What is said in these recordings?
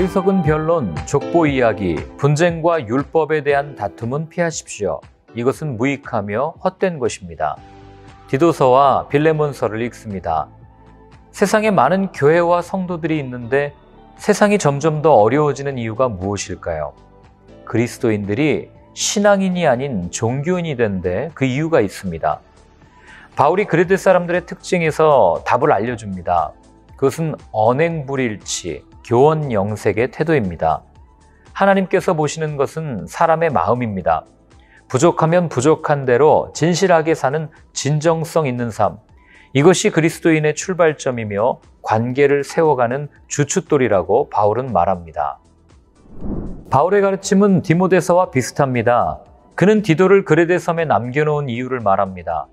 어리석은 변론, 족보 이야기, 분쟁과 율법에 대한 다툼은 피하십시오. 이것은 무익하며 헛된 것입니다. 디도서와 빌레몬서를 읽습니다. 세상에 많은 교회와 성도들이 있는데 세상이 점점 더 어려워지는 이유가 무엇일까요? 그리스도인들이 신앙인이 아닌 종교인이 된 데 그 이유가 있습니다. 바울이 그레데 사람들의 특징에서 답을 알려줍니다. 그것은 언행불일치, 교원영색의 태도입니다. 하나님께서 보시는 것은 사람의 마음입니다. 부족하면 부족한 대로 진실하게 사는 진정성 있는 삶, 이것이 그리스도인의 출발점이며 관계를 세워가는 주춧돌이라고 바울은 말합니다. 바울의 가르침은 디모데서와 비슷합니다. 그는 디도를 그레데 섬에 남겨놓은 이유를 말합니다.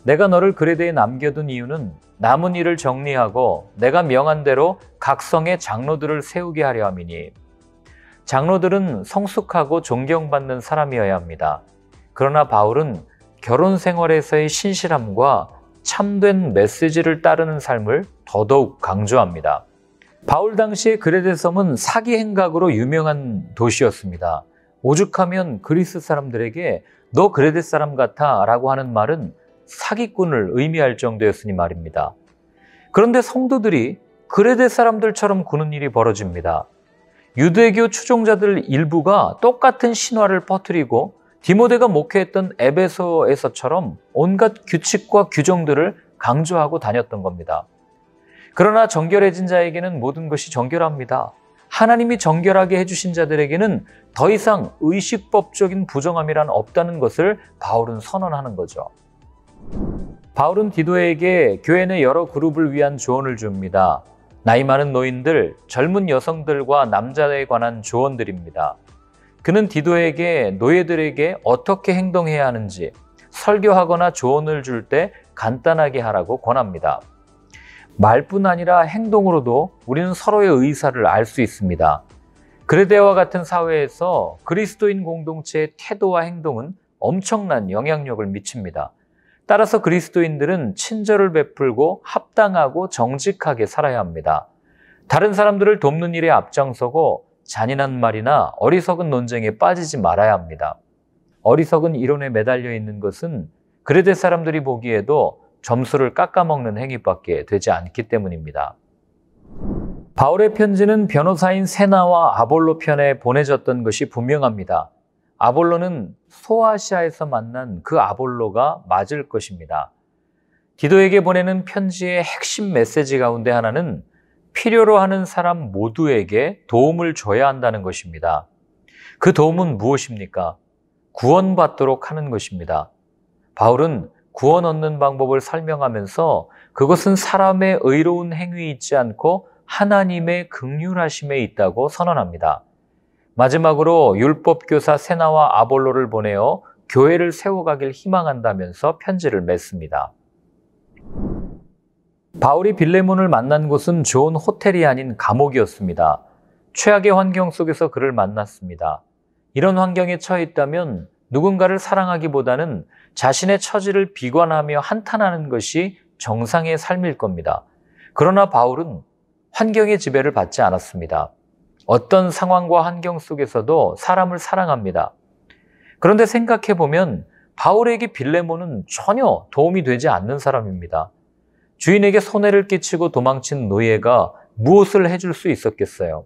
내가 너를 그레데에 남겨둔 이유는 남은 일을 정리하고 내가 명한 대로 각 성의 장로들을 세우게 하려 함이니, 장로들은 성숙하고 존경받는 사람이어야 합니다. 그러나 바울은 결혼 생활에서의 신실함과 참된 메시지를 따르는 삶을 더더욱 강조합니다. 바울 당시의 그레데 섬은 사기 행각으로 유명한 도시였습니다. 오죽하면 그리스 사람들에게 너 그레데 사람 같아 라고 하는 말은 사기꾼을 의미할 정도였으니 말입니다. 그런데 성도들이 그레데 사람들처럼 구는 일이 벌어집니다. 유대교 추종자들 일부가 똑같은 신화를 퍼뜨리고 디모데가 목회했던 에베소에서처럼 온갖 규칙과 규정들을 강조하고 다녔던 겁니다. 그러나 정결해진 자에게는 모든 것이 정결합니다. 하나님이 정결하게 해주신 자들에게는 더 이상 의식법적인 부정함이란 없다는 것을 바울은 선언하는 거죠. 바울은 디도에게 교회 내 여러 그룹을 위한 조언을 줍니다. 나이 많은 노인들, 젊은 여성들과 남자에 관한 조언들입니다. 그는 디도에게 노예들에게 어떻게 행동해야 하는지 설교하거나 조언을 줄 때 간단하게 하라고 권합니다. 말뿐 아니라 행동으로도 우리는 서로의 의사를 알 수 있습니다. 그레데와 같은 사회에서 그리스도인 공동체의 태도와 행동은 엄청난 영향력을 미칩니다. 따라서 그리스도인들은 친절을 베풀고 합당하고 정직하게 살아야 합니다. 다른 사람들을 돕는 일에 앞장서고 잔인한 말이나 어리석은 논쟁에 빠지지 말아야 합니다. 어리석은 이론에 매달려 있는 것은 그레데 사람들이 보기에도 점수를 깎아먹는 행위밖에 되지 않기 때문입니다. 바울의 편지는 변호사인 세나와 아볼로 편에 보내졌던 것이 분명합니다. 아볼로는 소아시아에서 만난 그 아볼로가 맞을 것입니다. 디도에게 보내는 편지의 핵심 메시지 가운데 하나는 필요로 하는 사람 모두에게 도움을 줘야 한다는 것입니다. 그 도움은 무엇입니까? 구원받도록 하는 것입니다. 바울은 구원 얻는 방법을 설명하면서 그것은 사람의 의로운 행위에 있지 않고 하나님의 긍휼하심에 있다고 선언합니다. 마지막으로 율법교사 세나와 아볼로를 보내어 교회를 세워가길 희망한다면서 편지를 맺습니다. 바울이 빌레몬을 만난 곳은 좋은 호텔이 아닌 감옥이었습니다. 최악의 환경 속에서 그를 만났습니다. 이런 환경에 처해 있다면 누군가를 사랑하기보다는 자신의 처지를 비관하며 한탄하는 것이 정상의 삶일 겁니다. 그러나 바울은 환경의 지배를 받지 않았습니다. 어떤 상황과 환경 속에서도 사람을 사랑합니다. 그런데 생각해보면 바울에게 빌레몬은 전혀 도움이 되지 않는 사람입니다. 주인에게 손해를 끼치고 도망친 노예가 무엇을 해줄 수 있었겠어요?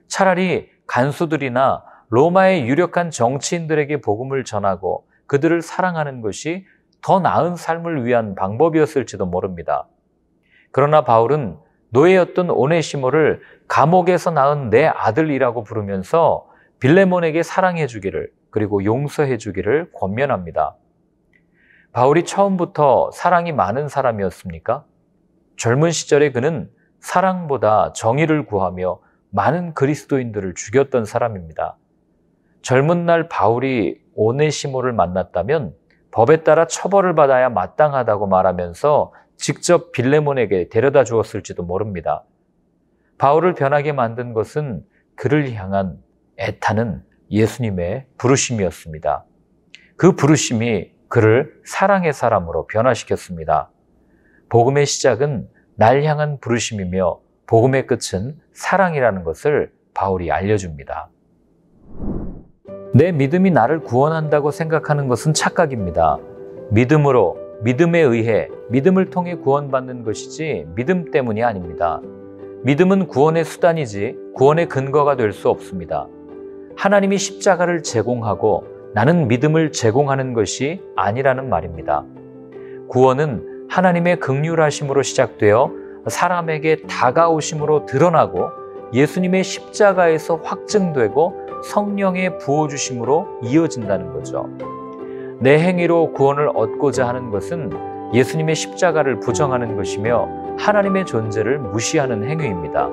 차라리 간수들이나 로마의 유력한 정치인들에게 복음을 전하고 그들을 사랑하는 것이 더 나은 삶을 위한 방법이었을지도 모릅니다. 그러나 바울은 노예였던 오네시모를 감옥에서 낳은 내 아들이라고 부르면서 빌레몬에게 사랑해 주기를 그리고 용서해 주기를 권면합니다. 바울이 처음부터 사랑이 많은 사람이었습니까? 젊은 시절에 그는 사랑보다 정의를 구하며 많은 그리스도인들을 죽였던 사람입니다. 젊은 날 바울이 오네시모를 만났다면 법에 따라 처벌을 받아야 마땅하다고 말하면서 직접 빌레몬에게 데려다 주었을지도 모릅니다. 바울을 변하게 만든 것은 그를 향한 애타는 예수님의 부르심이었습니다. 그 부르심이 그를 사랑의 사람으로 변화시켰습니다. 복음의 시작은 날 향한 부르심이며 복음의 끝은 사랑이라는 것을 바울이 알려줍니다. 내 믿음이 나를 구원한다고 생각하는 것은 착각입니다. 믿음으로, 믿음에 의해, 믿음을 통해 구원받는 것이지 믿음 때문이 아닙니다. 믿음은 구원의 수단이지 구원의 근거가 될 수 없습니다. 하나님이 십자가를 제공하고 나는 믿음을 제공하는 것이 아니라는 말입니다. 구원은 하나님의 긍휼하심으로 시작되어 사람에게 다가오심으로 드러나고 예수님의 십자가에서 확증되고 성령의 부어주심으로 이어진다는 거죠. 내 행위로 구원을 얻고자 하는 것은 예수님의 십자가를 부정하는 것이며 하나님의 존재를 무시하는 행위입니다.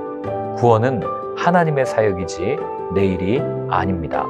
구원은 하나님의 사역이지 내 일이 아닙니다.